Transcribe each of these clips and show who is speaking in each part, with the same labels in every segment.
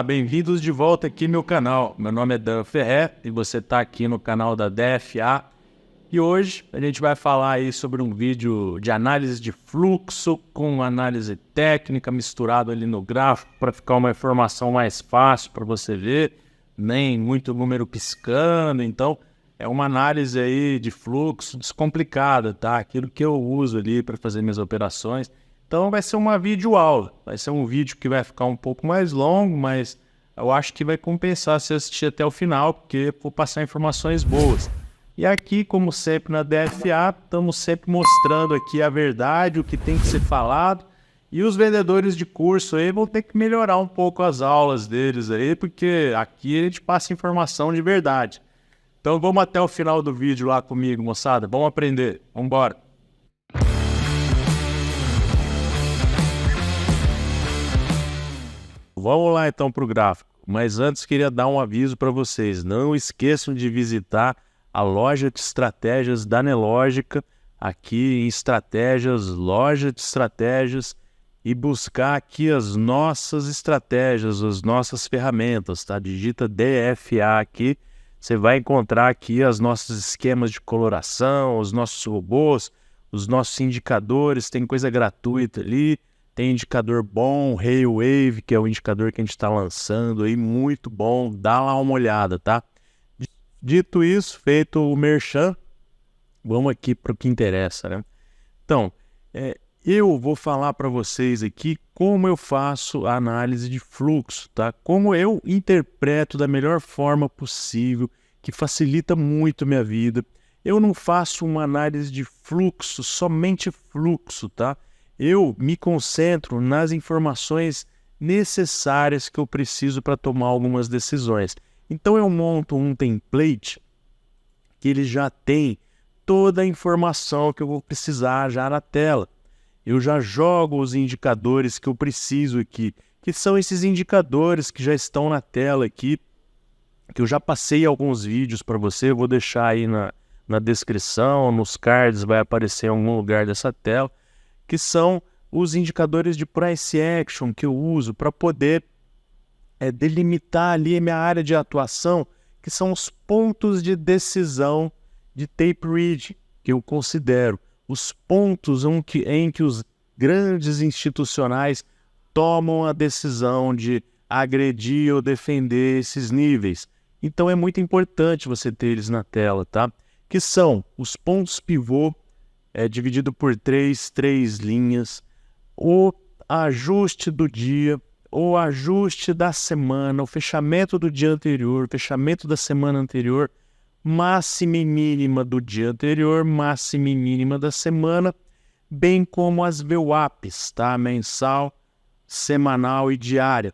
Speaker 1: Bem-vindos de volta aqui no meu canal. Meu nome é Dan Ferrer e você está aqui no canal da DFA. E hoje a gente vai falar aí sobre um vídeo de análise de fluxo com análise técnica misturado ali no gráfico para ficar uma informação mais fácil para você ver, nem muito número piscando. Então é uma análise aí de fluxo descomplicada, tá? Aquilo que eu uso ali para fazer minhas operações. Então vai ser uma videoaula, vai ser um vídeo que vai ficar um pouco mais longo, mas eu acho que vai compensar se assistir até o final, porque vou passar informações boas. E aqui, como sempre na DFA, estamos sempre mostrando aqui a verdade, o que tem que ser falado, e os vendedores de curso aí vão ter que melhorar um pouco as aulas deles aí, porque aqui a gente passa informação de verdade. Então vamos até o final do vídeo lá comigo, moçada, vamos aprender, vamos embora. Vamos lá então para o gráfico, mas antes queria dar um aviso para vocês, não esqueçam de visitar a loja de estratégias da Nelogica, aqui em estratégias, loja de estratégias, e buscar aqui as nossas estratégias, as nossas ferramentas, tá? Digita DFA aqui, você vai encontrar aqui os nossos esquemas de coloração, os nossos robôs, os nossos indicadores, tem coisa gratuita ali. Tem indicador bom, Wave, que é o indicador que a gente está lançando aí, muito bom, dá lá uma olhada, tá? Dito isso, feito o merchan, vamos aqui para o que interessa, né? Então, eu vou falar para vocês aqui como eu faço a análise de fluxo, tá? Como eu interpreto da melhor forma possível, que facilita muito minha vida. Eu não faço uma análise de fluxo, somente fluxo, tá? Eu me concentro nas informações necessárias que eu preciso para tomar algumas decisões. Então eu monto um template que ele já tem toda a informação que eu vou precisar já na tela. Eu já jogo os indicadores que eu preciso aqui, que são esses indicadores que já estão na tela aqui, que eu já passei alguns vídeos para você, eu vou deixar aí na descrição, nos cards, vai aparecer em algum lugar dessa tela, que são os indicadores de price action que eu uso para poder delimitar ali a minha área de atuação, que são os pontos de decisão de tape reading, que eu considero os pontos em que os grandes institucionais tomam a decisão de agredir ou defender esses níveis. Então é muito importante você ter eles na tela, tá? Que são os pontos pivô, dividido por três linhas, o ajuste do dia, o ajuste da semana, o fechamento do dia anterior, o fechamento da semana anterior, máxima e mínima do dia anterior, máxima e mínima da semana, bem como as VWAPs, tá? Mensal, semanal e diária.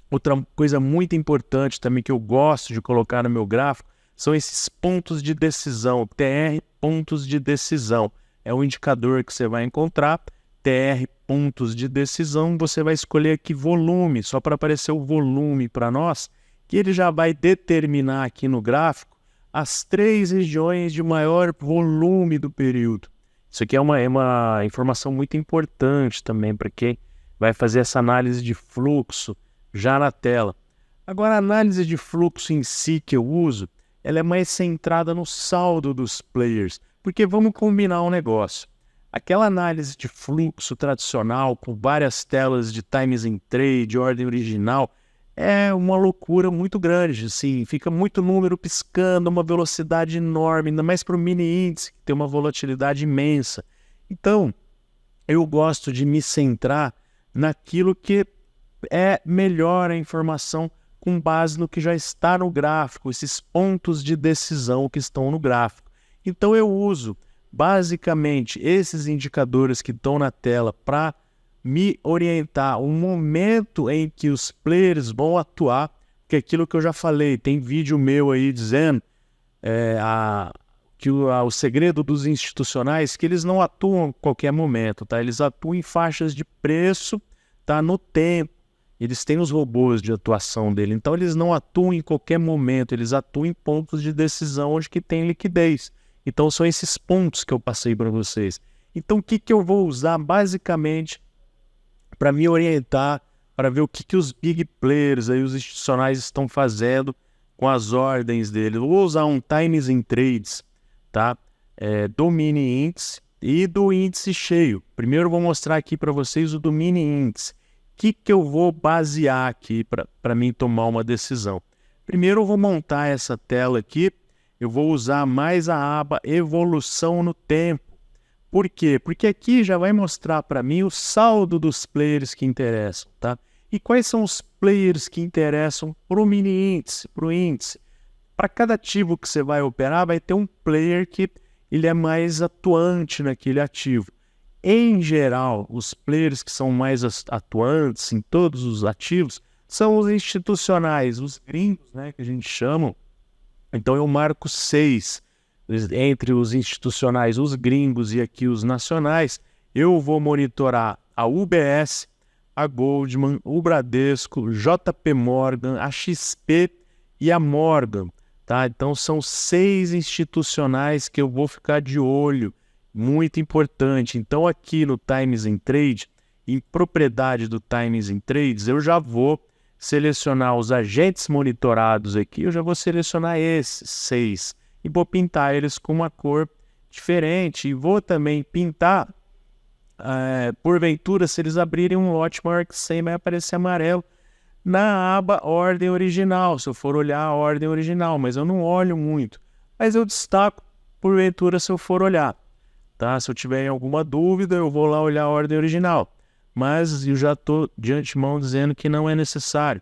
Speaker 1: Outra coisa muito importante também que eu gosto de colocar no meu gráfico são esses pontos de decisão, TR pontos de decisão. É um indicador que você vai encontrar, TR pontos de decisão, você vai escolher aqui volume, só para aparecer o volume para nós, que ele já vai determinar aqui no gráfico as 3 regiões de maior volume do período. Isso aqui é uma informação muito importante também para quem vai fazer essa análise de fluxo já na tela. Agora, a análise de fluxo em si que eu uso, ela é mais centrada no saldo dos players, porque vamos combinar um negócio. Aquela análise de fluxo tradicional, com várias telas de times in trade, ordem original, é uma loucura muito grande, assim, fica muito número piscando, uma velocidade enorme, ainda mais para o mini índice, que tem uma volatilidade imensa. Então, eu gosto de me centrar naquilo que é melhor a informação com base no que já está no gráfico, esses pontos de decisão que estão no gráfico. Então eu uso basicamente esses indicadores que estão na tela para me orientar o momento em que os players vão atuar, que é aquilo que eu já falei, tem vídeo meu aí dizendo que o segredo dos institucionais que eles não atuam em qualquer momento, tá? Eles atuam em faixas de preço, tá? No tempo. Eles têm os robôs de atuação dele, então eles não atuam em qualquer momento, eles atuam em pontos de decisão onde que tem liquidez. Então são esses pontos que eu passei para vocês. Então o que eu vou usar basicamente para me orientar para ver o que os big players, aí, os institucionais estão fazendo com as ordens dele. Eu vou usar um Times in Trades, tá? Do mini índice e do índice cheio. Primeiro eu vou mostrar aqui para vocês o do mini índice. O que eu vou basear aqui para mim tomar uma decisão? Primeiro eu vou montar essa tela aqui. Eu vou usar mais a aba evolução no tempo. Por quê? Porque aqui já vai mostrar para mim o saldo dos players que interessam, tá? E quais são os players que interessam para o mini índice, para o índice? Para cada ativo que você vai operar, vai ter um player que ele é mais atuante naquele ativo. Em geral, os players que são mais atuantes em todos os ativos são os institucionais, os gringos, né, que a gente chama. Então eu marco 6 entre os institucionais, os gringos e aqui os nacionais. Eu vou monitorar a UBS, a Goldman, o Bradesco, JP Morgan, a XP e a Morgan, tá? Então são 6 institucionais que eu vou ficar de olho, muito importante. Então aqui no Times in Trade, em propriedade do Times in Trades, eu já vou selecionar os agentes monitorados aqui, eu já vou selecionar esses 6 e vou pintar eles com uma cor diferente e vou também pintar, porventura, se eles abrirem um lote maior que 100, vai aparecer amarelo na aba ordem original, se eu for olhar a ordem original, mas eu não olho muito, mas eu destaco porventura se eu for olhar, tá? Se eu tiver alguma dúvida, eu vou lá olhar a ordem original. Mas eu já estou de antemão dizendo que não é necessário.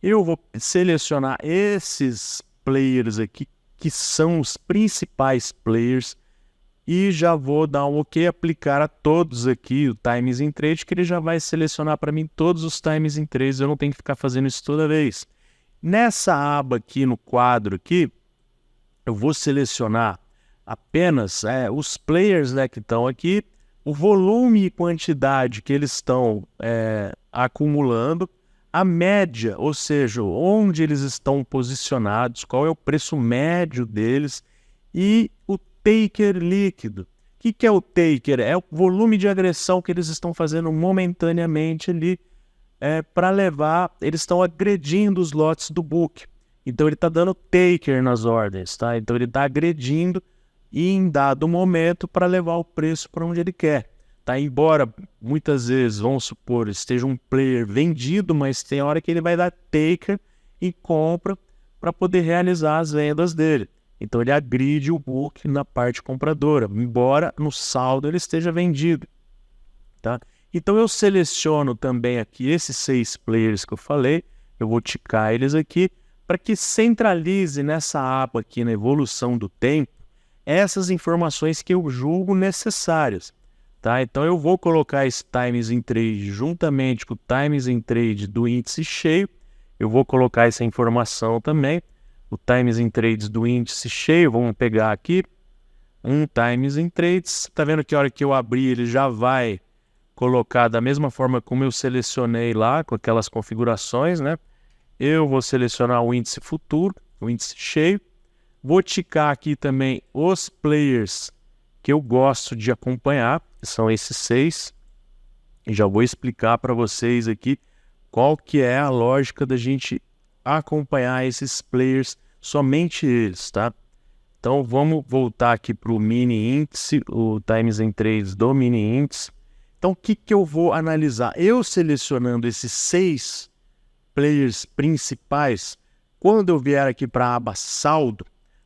Speaker 1: Eu vou selecionar esses players aqui, que são os principais players, e já vou dar um OK, aplicar a todos aqui o Times in Trade, que ele já vai selecionar para mim todos os Times in Trades, eu não tenho que ficar fazendo isso toda vez. Nessa aba aqui, no quadro aqui, eu vou selecionar apenas os players, né, que estão aqui, o volume e quantidade que eles estão acumulando, a média, ou seja, onde eles estão posicionados, qual é o preço médio deles e o taker líquido. O que é o taker? É o volume de agressão que eles estão fazendo momentaneamente ali para levar, eles estão agredindo os lotes do book. Então ele está dando taker nas ordens, tá? Então ele está agredindo e em dado momento para levar o preço para onde ele quer. Tá? Embora muitas vezes, vamos supor, esteja um player vendido, mas tem hora que ele vai dar taker e compra para poder realizar as vendas dele. Então ele agride o book na parte compradora, embora no saldo ele esteja vendido. Tá? Então eu seleciono também aqui esses 6 players que eu falei, eu vou ticar eles aqui, para que centralize nessa aba aqui na evolução do tempo, essas informações que eu julgo necessárias, tá? Então eu vou colocar esse Times in Trade juntamente com o Times in Trade do índice cheio, eu vou colocar essa informação também, o Times in Trades do índice cheio, vamos pegar aqui, um Times in Trades, tá vendo que a hora que eu abrir ele já vai colocar da mesma forma como eu selecionei lá, com aquelas configurações, né? Eu vou selecionar o índice futuro, o índice cheio, vou ticar aqui também os players que eu gosto de acompanhar, que são esses 6. E já vou explicar para vocês aqui qual que é a lógica da gente acompanhar esses players, somente eles, tá? Então vamos voltar aqui para o mini índice, o Times in Trades do mini índice. Então o que eu vou analisar? Eu selecionando esses 6 players principais, quando eu vier aqui para a aba saldo,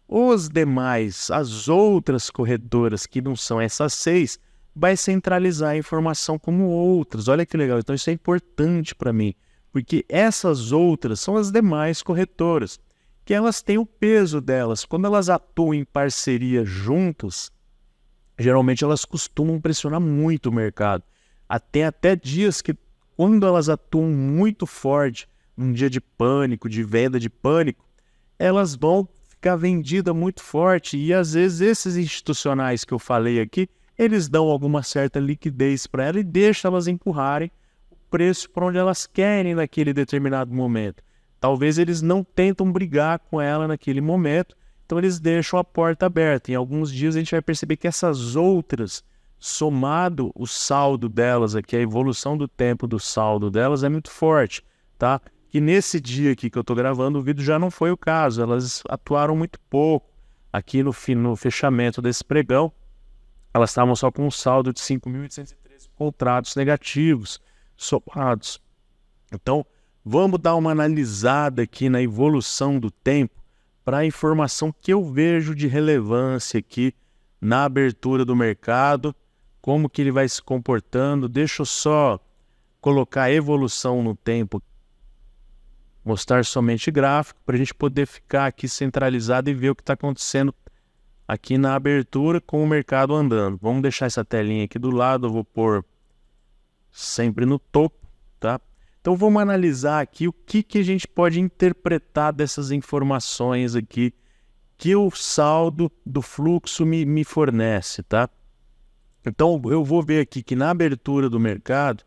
Speaker 1: os demais, as outras corretoras que não são essas 6, vai centralizar a informação como outras. Olha que legal, então isso é importante para mim, porque essas outras são as demais corretoras, que elas têm o peso delas. Quando elas atuam em parceria juntas, geralmente elas costumam pressionar muito o mercado. Até dias que, quando elas atuam muito forte, num dia de pânico, de venda de pânico, elas vão ficar vendidas muito forte e às vezes esses institucionais que eu falei aqui, eles dão alguma certa liquidez para ela e deixam elas empurrarem o preço para onde elas querem naquele determinado momento. Talvez eles não tentam brigar com ela naquele momento, então eles deixam a porta aberta. Em alguns dias a gente vai perceber que essas outras somado o saldo delas aqui, a evolução do tempo do saldo delas é muito forte, tá? E nesse dia aqui que eu estou gravando o vídeo já não foi o caso, elas atuaram muito pouco. Aqui no fechamento desse pregão, elas estavam só com um saldo de 5.813 contratos negativos somados. Então, vamos dar uma analisada aqui na evolução do tempo para a informação que eu vejo de relevância aqui na abertura do mercado, como que ele vai se comportando. Deixa eu só colocar a evolução no tempo, mostrar somente gráfico, para a gente poder ficar aqui centralizado e ver o que está acontecendo aqui na abertura com o mercado andando. Vamos deixar essa telinha aqui do lado, eu vou pôr sempre no topo, tá? Então vamos analisar aqui o que a gente pode interpretar dessas informações aqui que o saldo do fluxo me fornece, tá? Então eu vou ver aqui que na abertura do mercado,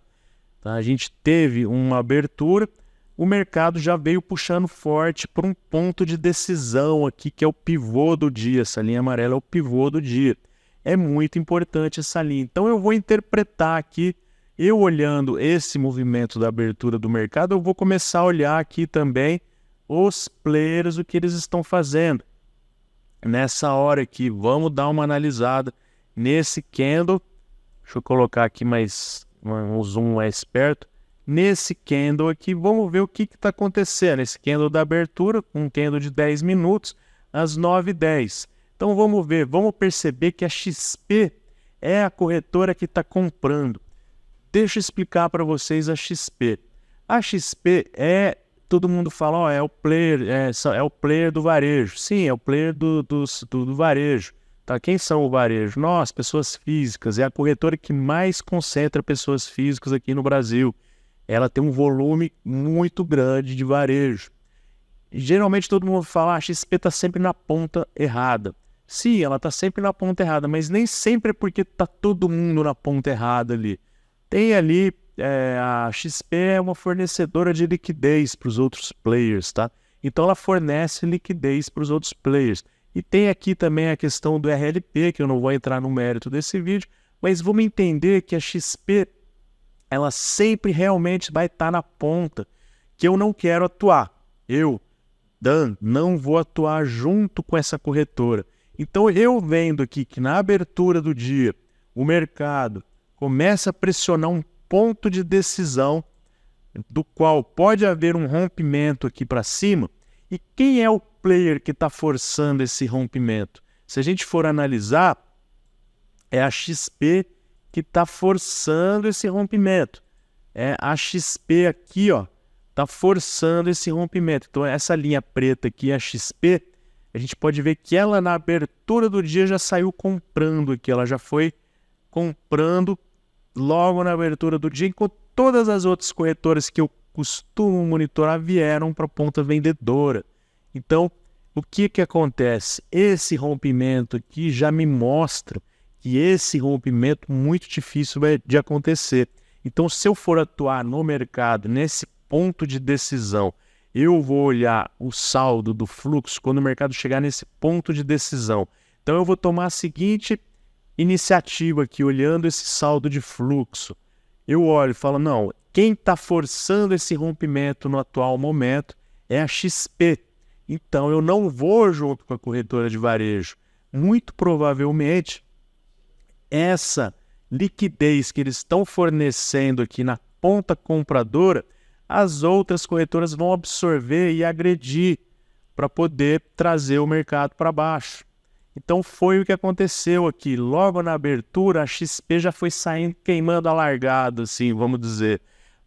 Speaker 1: tá, a gente teve uma abertura, o mercado já veio puxando forte para um ponto de decisão aqui, que é o pivô do dia. Essa linha amarela é o pivô do dia. É muito importante essa linha. Então eu vou interpretar aqui, eu olhando esse movimento da abertura do mercado, eu vou começar a olhar aqui também os players, o que eles estão fazendo. Nessa hora aqui, vamos dar uma analisada nesse candle. Deixa eu colocar aqui mais um zoom mais perto. Nesse candle aqui, vamos ver o que está acontecendo. Esse candle da abertura, um candle de 10 minutos, às 9h10. Então vamos ver, vamos perceber que a XP é a corretora que está comprando. Deixa eu explicar para vocês a XP. A XP é, todo mundo fala, ó, é o player, é o player do varejo. Sim, é o player do varejo. Tá? Quem são o varejo? Nós, pessoas físicas. É a corretora que mais concentra pessoas físicas aqui no Brasil. Ela tem um volume muito grande de varejo. E, geralmente todo mundo fala, a XP está sempre na ponta errada. Sim, ela está sempre na ponta errada, mas nem sempre é porque está todo mundo na ponta errada ali. Tem ali, a XP é uma fornecedora de liquidez para os outros players, tá? Então ela fornece liquidez para os outros players. E tem aqui também a questão do RLP, que eu não vou entrar no mérito desse vídeo, mas vamos entender que a XP ela sempre realmente vai estar na ponta que eu não quero atuar. Eu, Dan, não vou atuar junto com essa corretora. Então eu vendo aqui que na abertura do dia o mercado começa a pressionar um ponto de decisão do qual pode haver um rompimento aqui para cima. E quem é o player que está forçando esse rompimento? Se a gente for analisar, é a XP que está forçando esse rompimento. É a XP aqui, ó, está forçando esse rompimento. Então essa linha preta aqui, a XP, a gente pode ver que ela na abertura do dia já saiu comprando aqui. Ela já foi comprando logo na abertura do dia, enquanto todas as outras corretoras que eu costumo monitorar vieram para a ponta vendedora. Então, o que acontece? Esse rompimento aqui já me mostra que esse rompimento muito difícil de acontecer. Então, se eu for atuar no mercado, nesse ponto de decisão, eu vou olhar o saldo do fluxo quando o mercado chegar nesse ponto de decisão. Então, eu vou tomar a seguinte iniciativa aqui, olhando esse saldo de fluxo. Eu olho e falo, não, quem está forçando esse rompimento no atual momento é a XP. Então, eu não vou junto com a corretora de varejo. Muito provavelmente, essa liquidez que eles estão fornecendo aqui na ponta compradora, as outras corretoras vão absorver e agredir para poder trazer o mercado para baixo. Então foi o que aconteceu aqui. Logo na abertura, a XP já foi saindo, queimando a largada, assim, vamos dizer.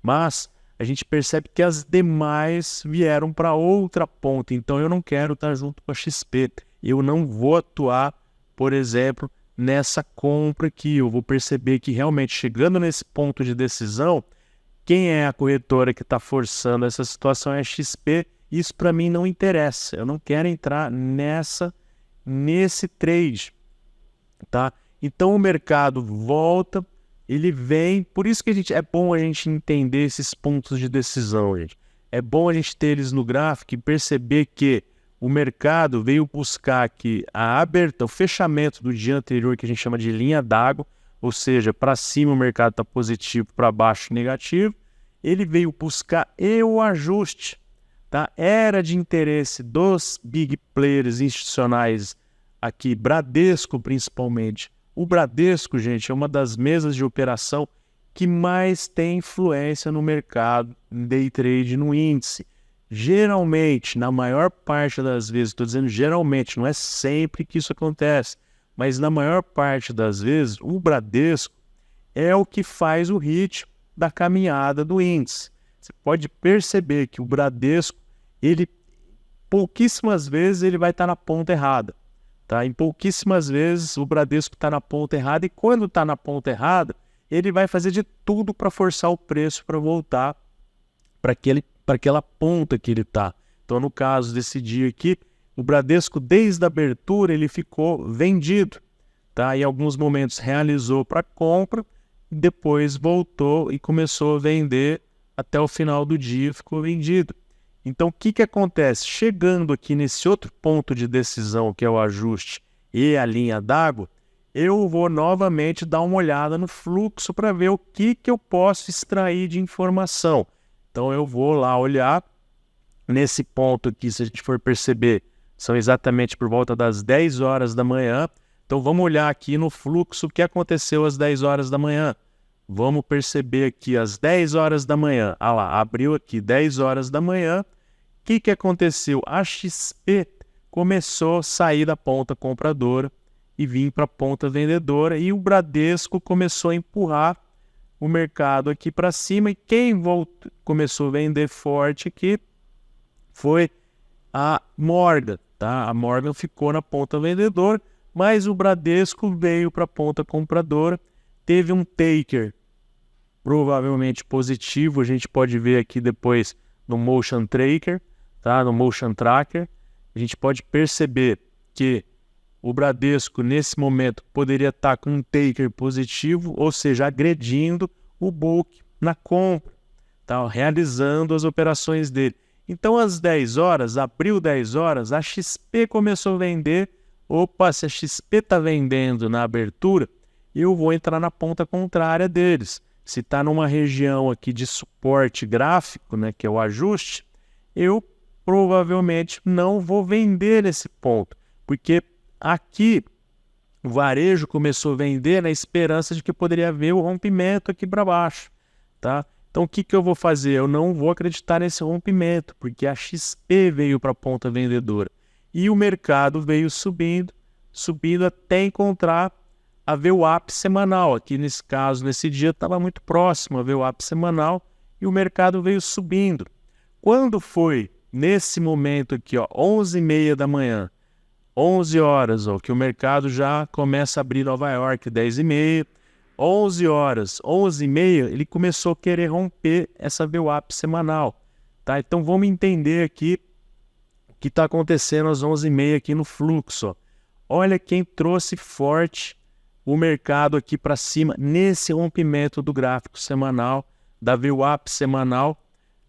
Speaker 1: Mas a gente percebe que as demais vieram para outra ponta. Então eu não quero estar junto com a XP. Eu não vou atuar, por exemplo, nessa compra aqui. Eu vou perceber que realmente chegando nesse ponto de decisão, quem é a corretora que está forçando essa situação é a XP. Isso para mim não interessa. Eu não quero entrar nesse trade, tá? Então o mercado volta, ele vem, por isso que é bom a gente entender esses pontos de decisão, gente. É bom a gente ter eles no gráfico e perceber que o mercado veio buscar aqui o fechamento do dia anterior, que a gente chama de linha d'água, ou seja, para cima o mercado está positivo, para baixo negativo. Ele veio buscar o ajuste, tá? Era de interesse dos big players institucionais aqui, Bradesco principalmente. O Bradesco, gente, é uma das mesas de operação que mais tem influência no mercado, em day trade, no índice. Geralmente, na maior parte das vezes, estou dizendo geralmente, não é sempre que isso acontece, mas na maior parte das vezes, o Bradesco é o que faz o ritmo da caminhada do índice. Você pode perceber que o Bradesco, ele pouquíssimas vezes ele vai estar na ponta errada. Tá? Em pouquíssimas vezes o Bradesco está na ponta errada, e quando está na ponta errada, ele vai fazer de tudo para forçar o preço para voltar para aquela ponta que ele está. Então, no caso desse dia aqui, o Bradesco, desde a abertura, ele ficou vendido. Tá? Em alguns momentos realizou para compra, depois voltou e começou a vender até o final do dia, ficou vendido. Então, o que acontece? Chegando aqui nesse outro ponto de decisão, que é o ajuste e a linha d'água, eu vou novamente dar uma olhada no fluxo para ver o que eu posso extrair de informação. Então, eu vou lá olhar nesse ponto aqui, se a gente for perceber, são exatamente por volta das 10 horas da manhã. Então, vamos olhar aqui no fluxo o que aconteceu às 10 horas da manhã. Vamos perceber aqui às 10 horas da manhã. Ah lá, abriu aqui 10 horas da manhã. O que aconteceu? A XP começou a sair da ponta compradora e vir para a ponta vendedora. E o Bradesco começou a empurrar o mercado aqui para cima. E quem começou a vender forte aqui foi a Morgan. Tá? A Morgan ficou na ponta vendedora, mas o Bradesco veio para a ponta compradora. Teve um taker provavelmente positivo, a gente pode ver aqui depois no Motion Tracker, tá? No Motion Tracker, a gente pode perceber que o Bradesco nesse momento poderia estar com um taker positivo, ou seja, agredindo o book na compra, tá? Realizando as operações dele. Então às 10 horas, abriu 10 horas, a XP começou a vender. Opa, se a XP está vendendo na abertura, eu vou entrar na ponta contrária deles. Se está numa região aqui de suporte gráfico, né, que é o ajuste, eu provavelmente não vou vender nesse ponto, porque aqui o varejo começou a vender na esperança de que poderia haver o rompimento aqui para baixo. Tá? Então o que eu vou fazer? Eu não vou acreditar nesse rompimento, porque a XP veio para a ponta vendedora e o mercado veio subindo até encontrar a VWAP semanal. Aqui nesse caso, nesse dia, estava muito próximo a VWAP semanal e o mercado veio subindo. Quando foi nesse momento aqui, ó, 11h30 da manhã, 11 horas, ó, que o mercado já começa a abrir Nova York, 10h30, 11 horas, 11h30, ele começou a querer romper essa VWAP semanal. Tá? Então vamos entender aqui o que está acontecendo às 11h30 aqui no fluxo. Ó. Olha quem trouxe forte o mercado aqui para cima nesse rompimento do gráfico semanal, da VWAP semanal,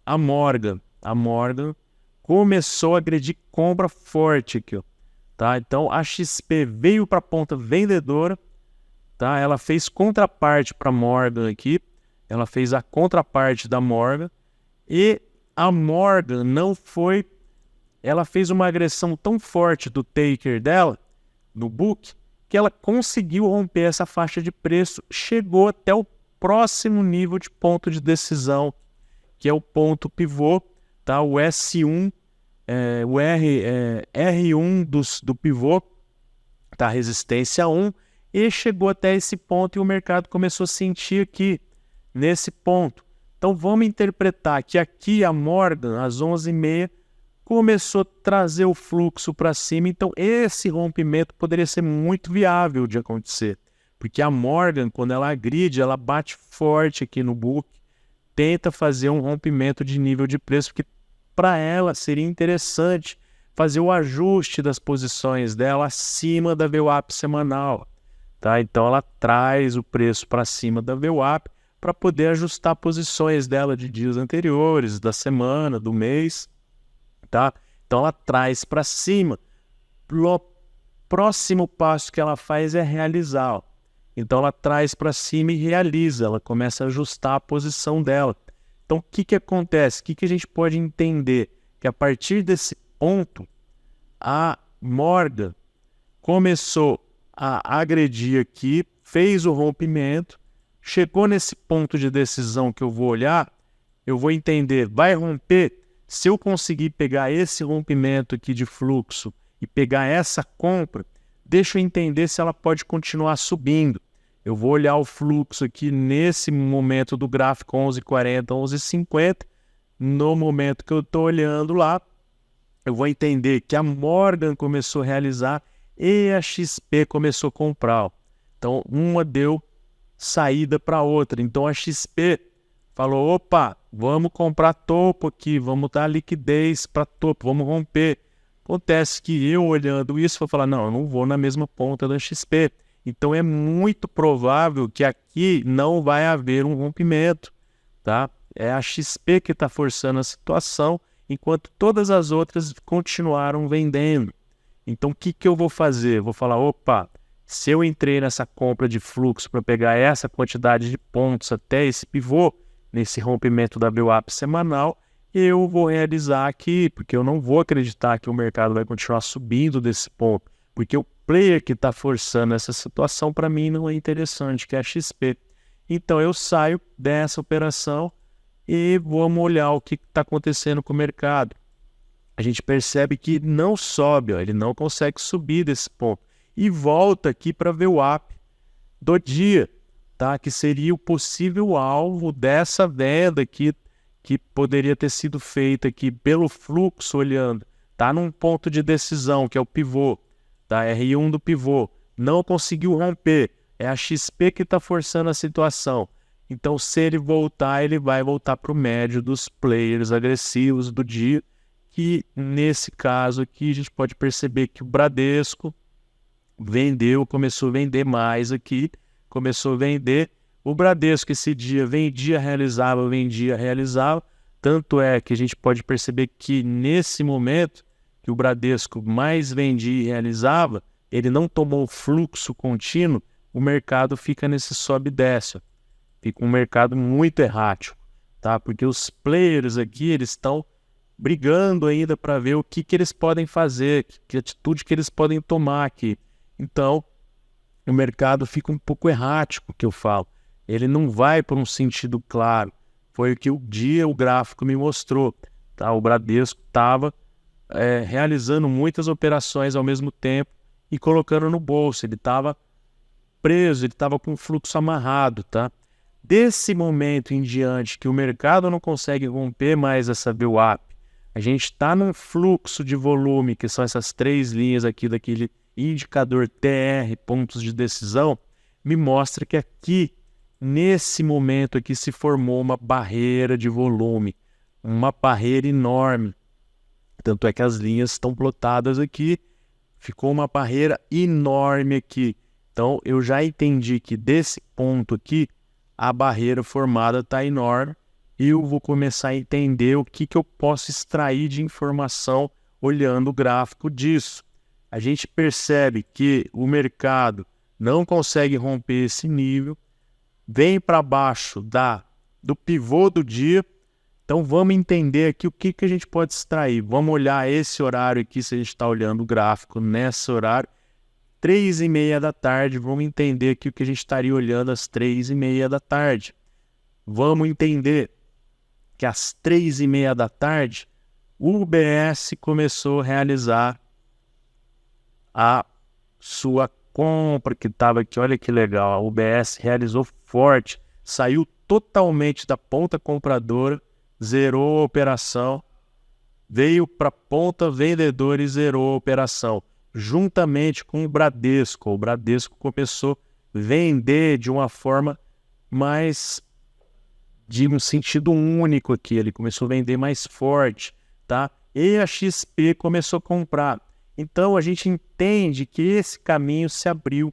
Speaker 1: a Morgan. A Morgan começou a agredir compra forte aqui, ó, tá? Então a XP veio para a ponta vendedora, tá? Ela fez contraparte para a Morgan aqui, ela fez a contraparte da Morgan e a Morgan não foi, ela fez uma agressão tão forte do taker dela, no book, que ela conseguiu romper essa faixa de preço, chegou até o próximo nível de ponto de decisão, que é o ponto pivô, tá? O S1, o R1 do pivô, tá? Resistência 1, e chegou até esse ponto e o mercado começou a sentir aqui, nesse ponto. Então vamos interpretar que aqui a Morgan, às 11h30, começou a trazer o fluxo para cima, então esse rompimento poderia ser muito viável de acontecer, porque a Morgan, quando ela agride, ela bate forte aqui no book, tenta fazer um rompimento de nível de preço, porque para ela seria interessante fazer o ajuste das posições dela acima da VWAP semanal, tá? Então ela traz o preço para cima da VWAP para poder ajustar posições dela de dias anteriores, da semana, do mês. Tá? Então ela traz para cima. O próximo passo que ela faz é realizar. Ó. Então ela traz para cima e realiza, ela começa a ajustar a posição dela. Então o que acontece? O que a gente pode entender? Que a partir desse ponto, a Morgan começou a agredir aqui, fez o rompimento, chegou nesse ponto de decisão que eu vou olhar, eu vou entender, vai romper? Se eu conseguir pegar esse rompimento aqui de fluxo e pegar essa compra, deixa eu entender se ela pode continuar subindo. Eu vou olhar o fluxo aqui nesse momento do gráfico 11,40, 11,50. No momento que eu estou olhando lá, eu vou entender que a Morgan começou a realizar e a XP começou a comprar. Então, uma deu saída para a outra. Então, a XP falou, opa, vamos comprar topo aqui, vamos dar liquidez para topo, vamos romper. Acontece que eu, olhando isso, vou falar, não, eu não vou na mesma ponta da XP. Então, é muito provável que aqui não vai haver um rompimento, tá? É a XP que está forçando a situação, enquanto todas as outras continuaram vendendo. Então, o que eu vou fazer? Vou falar, opa, se eu entrei nessa compra de fluxo para pegar essa quantidade de pontos até esse pivô, nesse rompimento da VWAP semanal, eu vou realizar aqui, porque eu não vou acreditar que o mercado vai continuar subindo desse ponto, porque o player que está forçando essa situação, para mim, não é interessante, que é a XP. Então, eu saio dessa operação e vamos olhar o que está acontecendo com o mercado. A gente percebe que não sobe, ó, ele não consegue subir desse ponto. E volta aqui para ver o VWAP do dia, tá? Que seria o possível alvo dessa venda aqui, que poderia ter sido feita aqui pelo fluxo olhando. Tá num ponto de decisão, que é o pivô, tá? R1 do pivô. Não conseguiu romper. É a XP que está forçando a situação. Então, se ele voltar, ele vai voltar para o médio dos players agressivos do dia, que nesse caso aqui a gente pode perceber que o Bradesco vendeu, começou a vender mais aqui, começou a vender. O Bradesco esse dia vendia, realizava, tanto é que a gente pode perceber que nesse momento que o Bradesco mais vendia e realizava, ele não tomou fluxo contínuo, o mercado fica nesse sobe e desce. Fica um mercado muito errático, tá? Porque os players aqui, eles estão brigando ainda para ver o que eles podem fazer, que atitude que eles podem tomar aqui. Então, o mercado fica um pouco errático, que eu falo. Ele não vai por um sentido claro. Foi o que o gráfico me mostrou, tá? O Bradesco estava realizando muitas operações ao mesmo tempo e colocando no bolso. Ele estava preso, ele estava com o fluxo amarrado, tá? Desse momento em diante que o mercado não consegue romper mais essa VWAP, a gente está num fluxo de volume, que são essas três linhas aqui daquele indicador TR, pontos de decisão, me mostra que aqui, nesse momento aqui, se formou uma barreira de volume, uma barreira enorme. Tanto é que as linhas estão plotadas aqui, ficou uma barreira enorme aqui. Então, eu já entendi que desse ponto aqui, a barreira formada está enorme e eu vou começar a entender o que eu posso extrair de informação olhando o gráfico disso. A gente percebe que o mercado não consegue romper esse nível, vem para baixo do pivô do dia. Então, vamos entender aqui o que a gente pode extrair. Vamos olhar esse horário aqui, se a gente está olhando o gráfico nesse horário. 3h30 da tarde, vamos entender aqui o que a gente estaria olhando às 3h30 da tarde. Vamos entender que às 3h30 da tarde, o UBS começou a realizar a sua compra que estava aqui. Olha que legal, a UBS realizou forte, saiu totalmente da ponta compradora, zerou a operação, veio para a ponta vendedora e zerou a operação. Juntamente com o Bradesco. O Bradesco começou a vender de uma forma mais de um sentido único aqui. Ele começou a vender mais forte, tá? E a XP começou a comprar. Então, a gente entende que esse caminho se abriu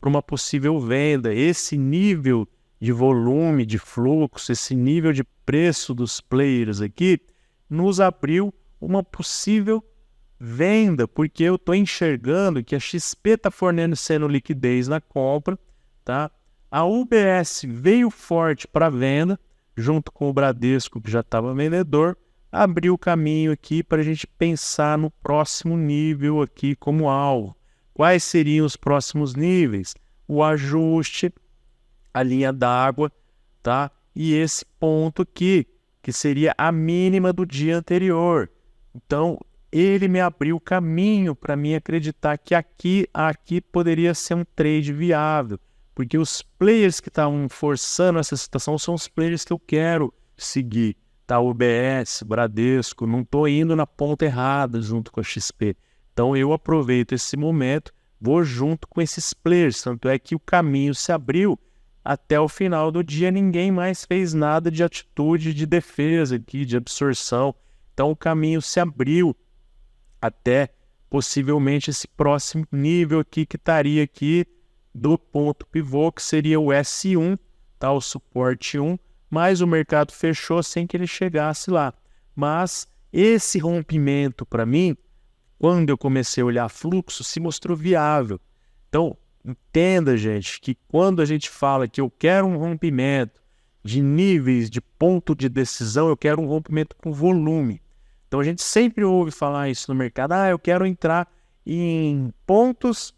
Speaker 1: para uma possível venda. Esse nível de volume, de fluxo, esse nível de preço dos players aqui, nos abriu uma possível venda, porque eu estou enxergando que a XP está fornecendo liquidez na compra, tá? A UBS veio forte para venda, junto com o Bradesco, que já estava vendedor, abriu o caminho aqui para a gente pensar no próximo nível aqui como alvo. Quais seriam os próximos níveis? O ajuste, a linha d'água, tá? E esse ponto aqui, que seria a mínima do dia anterior. Então, ele me abriu o caminho para mim acreditar que aqui poderia ser um trade viável, porque os players que estavam forçando essa situação são os players que eu quero seguir, tá? UBS, Bradesco, não estou indo na ponta errada junto com a XP. Então eu aproveito esse momento, vou junto com esses players, tanto é que o caminho se abriu até o final do dia, ninguém mais fez nada de atitude de defesa aqui, de absorção. Então o caminho se abriu até possivelmente esse próximo nível aqui que estaria aqui do ponto pivô, que seria o S1, tá? O suporte 1, mas o mercado fechou sem que ele chegasse lá. Mas esse rompimento para mim, quando eu comecei a olhar fluxo, se mostrou viável. Então, entenda, gente, que quando a gente fala que eu quero um rompimento de níveis, de ponto de decisão, eu quero um rompimento com volume. Então, a gente sempre ouve falar isso no mercado. Eu quero entrar em pontos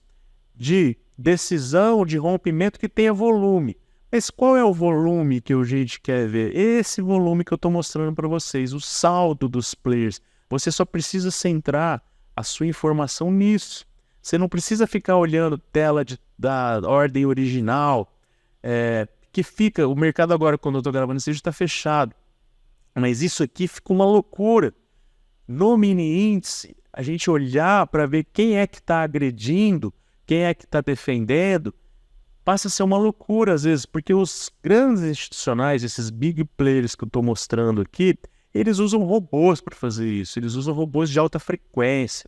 Speaker 1: de decisão, de rompimento que tenha volume. Mas qual é o volume que a gente quer ver? Esse volume que eu estou mostrando para vocês, o saldo dos players. Você só precisa centrar a sua informação nisso. Você não precisa ficar olhando tela da ordem original, que fica... O mercado agora, quando eu estou gravando esse vídeo, está fechado. Mas isso aqui fica uma loucura. No mini índice, a gente olhar para ver quem é que está agredindo, quem é que está defendendo, passa a ser uma loucura às vezes, porque os grandes institucionais, esses big players que eu estou mostrando aqui, eles usam robôs para fazer isso, eles usam robôs de alta frequência.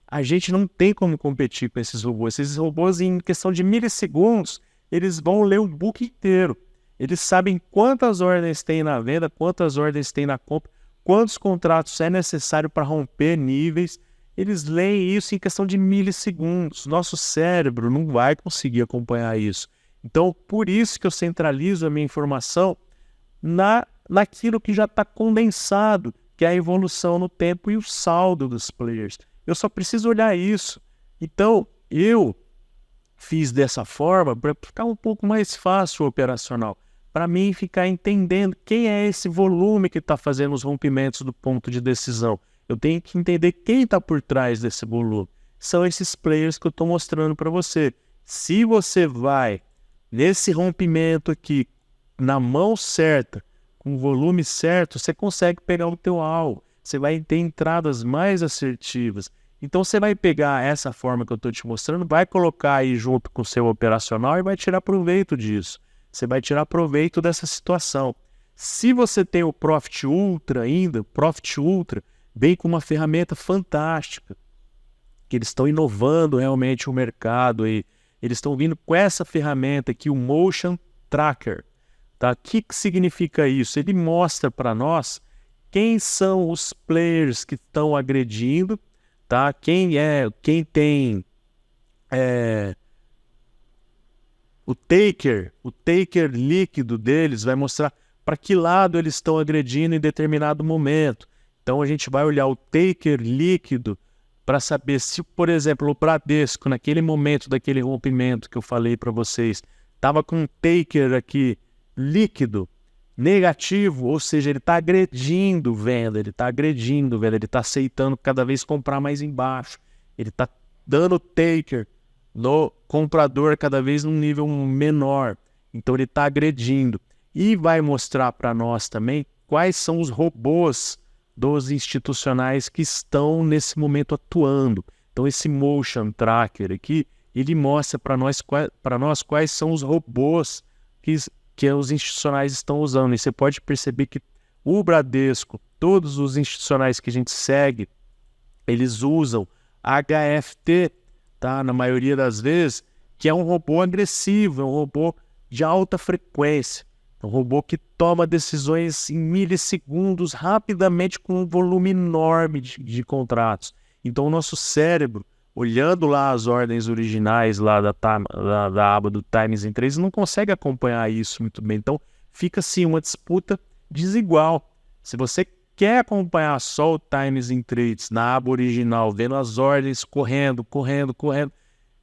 Speaker 1: A gente não tem como competir com esses robôs. Esses robôs, em questão de milissegundos, eles vão ler o book inteiro. Eles sabem quantas ordens tem na venda, quantas ordens tem na compra, quantos contratos é necessário para romper níveis. Eles leem isso em questão de milissegundos. Nosso cérebro não vai conseguir acompanhar isso. Então, por isso que eu centralizo a minha informação naquilo que já está condensado, que é a evolução no tempo e o saldo dos players. Eu só preciso olhar isso. Então, eu fiz dessa forma para ficar um pouco mais fácil o operacional. Para mim ficar entendendo quem é esse volume que está fazendo os rompimentos do ponto de decisão. Eu tenho que entender quem está por trás desse volume. São esses players que eu estou mostrando para você. Se você vai nesse rompimento aqui, na mão certa, com o volume certo, você consegue pegar o teu alvo. Você vai ter entradas mais assertivas. Então você vai pegar essa forma que eu estou te mostrando, vai colocar aí junto com o seu operacional e vai tirar proveito disso. Você vai tirar proveito dessa situação. Se você tem o Profit Ultra ainda, o Profit Ultra vem com uma ferramenta fantástica, que eles estão inovando realmente o mercado aí. Eles estão vindo com essa ferramenta aqui, o Motion Tracker. Tá? O que significa isso? Ele mostra para nós quem são os players que estão agredindo, tá? Quem tem o taker líquido deles vai mostrar para que lado eles estão agredindo em determinado momento. Então a gente vai olhar o taker líquido para saber se, por exemplo, o Bradesco, naquele momento daquele rompimento que eu falei para vocês, estava com um taker aqui líquido, negativo, ou seja, ele está agredindo venda, ele está aceitando cada vez comprar mais embaixo, ele está dando taker no comprador cada vez num nível menor, então ele está agredindo. E vai mostrar para nós também quais são os robôs dos institucionais que estão nesse momento atuando. Então esse Motion Tracker aqui, ele mostra para nós quais são os robôs que os institucionais estão usando. E você pode perceber que o Bradesco, todos os institucionais que a gente segue, eles usam HFT, tá? Na maioria das vezes, que é um robô agressivo, é um robô de alta frequência. É um robô que toma decisões em milissegundos, rapidamente, com um volume enorme de contratos. Então o nosso cérebro, olhando lá as ordens originais lá da aba do Times in Trades, não consegue acompanhar isso muito bem. Então, fica assim uma disputa desigual. Se você quer acompanhar só o Times in Trades na aba original, vendo as ordens correndo,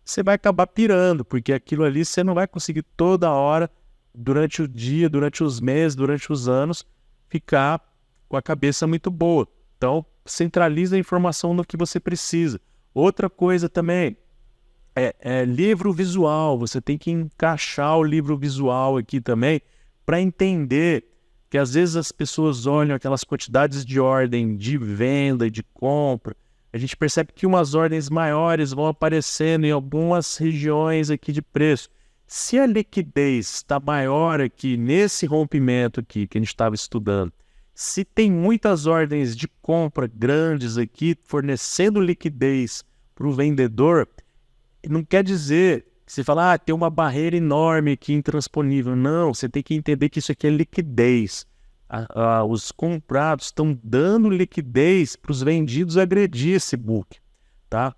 Speaker 1: você vai acabar pirando, porque aquilo ali você não vai conseguir toda hora, durante o dia, durante os meses, durante os anos, ficar com a cabeça muito boa. Então, centraliza a informação no que você precisa. Outra coisa também é livro visual. Você tem que encaixar o livro visual aqui também para entender que às vezes as pessoas olham aquelas quantidades de ordem de venda e de compra. A gente percebe que umas ordens maiores vão aparecendo em algumas regiões aqui de preço. Se a liquidez está maior aqui nesse rompimento aqui que a gente estava estudando, se tem muitas ordens de compra grandes aqui fornecendo liquidez para o vendedor, não quer dizer que você fala, tem uma barreira enorme aqui intransponível. Não, você tem que entender que isso aqui é liquidez. Os comprados estão dando liquidez para os vendidos agredir esse book, tá?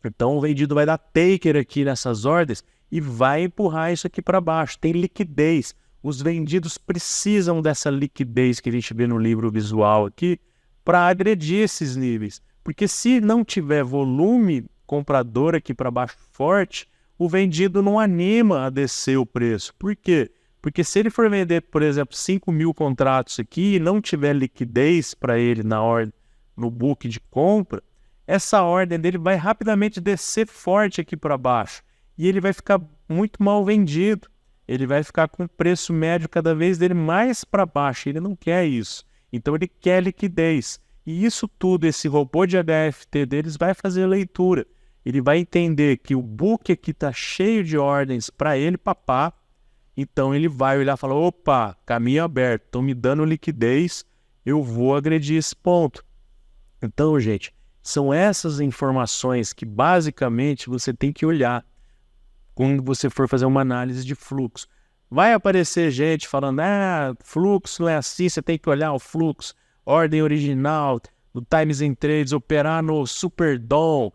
Speaker 1: Então o vendido vai dar taker aqui nessas ordens e vai empurrar isso aqui para baixo. Tem liquidez. Os vendidos precisam dessa liquidez que a gente vê no livro visual aqui para agredir esses níveis. Porque se não tiver volume comprador aqui para baixo forte, o vendido não anima a descer o preço. Por quê? Porque se ele for vender, por exemplo, 5.000 contratos aqui e não tiver liquidez para ele na ordem, no book de compra, essa ordem dele vai rapidamente descer forte aqui para baixo. E ele vai ficar muito mal vendido. Ele vai ficar com o preço médio cada vez dele mais para baixo. Ele não quer isso. Então ele quer liquidez. E isso tudo, esse robô de HFT deles vai fazer a leitura. Ele vai entender que o book aqui está cheio de ordens para ele papar. Então ele vai olhar e falar, opa, caminho aberto, estão me dando liquidez, eu vou agredir esse ponto. Então, gente, são essas informações que basicamente você tem que olhar quando você for fazer uma análise de fluxo. Vai aparecer gente falando, fluxo não é assim, você tem que olhar o fluxo, ordem original, do Times in Trades, operar no Superdom.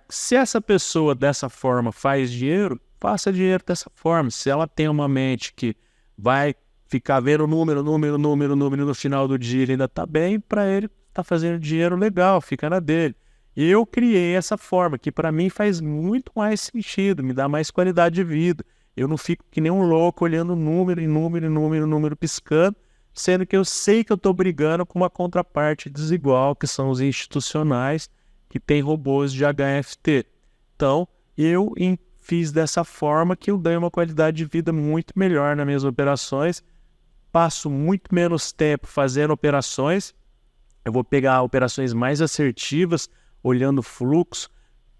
Speaker 1: Se essa pessoa dessa forma faz dinheiro, faça dinheiro dessa forma. Se ela tem uma mente que vai ficar vendo número no final do dia, ele ainda está bem, para ele tá fazendo dinheiro legal, fica na dele. Eu criei essa forma, que para mim faz muito mais sentido, me dá mais qualidade de vida. Eu não fico que nem um louco olhando número piscando, sendo que eu sei que eu estou brigando com uma contraparte desigual, que são os institucionais, que tem robôs de HFT. Então, eu fiz dessa forma que eu ganho uma qualidade de vida muito melhor nas minhas operações, passo muito menos tempo fazendo operações, eu vou pegar operações mais assertivas, olhando fluxo,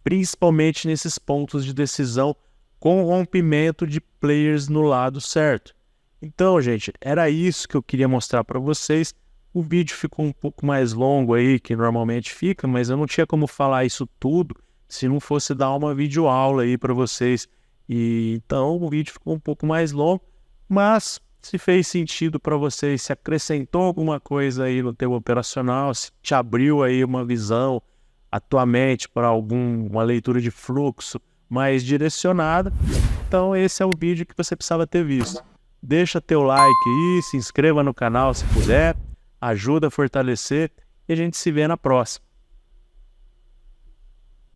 Speaker 1: principalmente nesses pontos de decisão com rompimento de players no lado certo. Então, gente, era isso que eu queria mostrar para vocês. O vídeo ficou um pouco mais longo aí, que normalmente fica, mas eu não tinha como falar isso tudo se não fosse dar uma videoaula aí para vocês. Então o vídeo ficou um pouco mais longo, mas se fez sentido para vocês, se acrescentou alguma coisa aí no teu operacional, se te abriu aí uma visão, a tua mente para uma leitura de fluxo mais direcionada, então esse é o vídeo que você precisava ter visto. Deixa teu like aí, se inscreva no canal se puder, ajuda a fortalecer e a gente se vê na próxima.